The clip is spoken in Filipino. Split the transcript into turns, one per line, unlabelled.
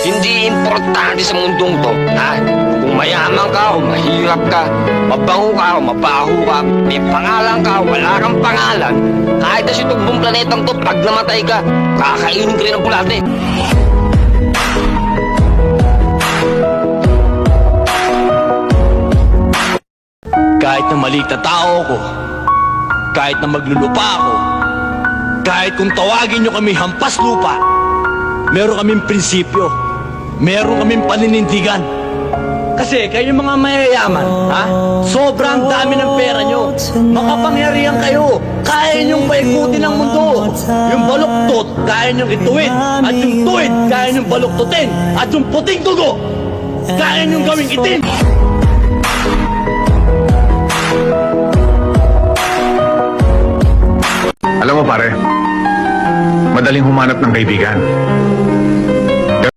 Hindi importante sa mundong to, ha? Kung mayaman ka o mahirap ka, mabango ka o mabaho ka, may pangalan ka o wala kang pangalan, kahit na sa tugbong planetang to, pag namatay ka, kakainin ka rin ng bulate.
Kahit na maliit na tao ako, kahit na maglulupa ako, kahit kung tawagin nyo kami hampas lupa, meron kaming prinsipyo, meron kaming paninindigan. Kasi kayo mga mayayaman, ha? Sobrang dami ng pera nyo, makapangyarihan kayo, kaya nyong paikutin ang mundo. Yung baluktot, kaya nyong ituwid, at yung tuwid, kaya nyong baluktutin, at yung puting dugo, kaya nyong gawing itim.
Alam mo pare, madaling humanap ng kaibigan.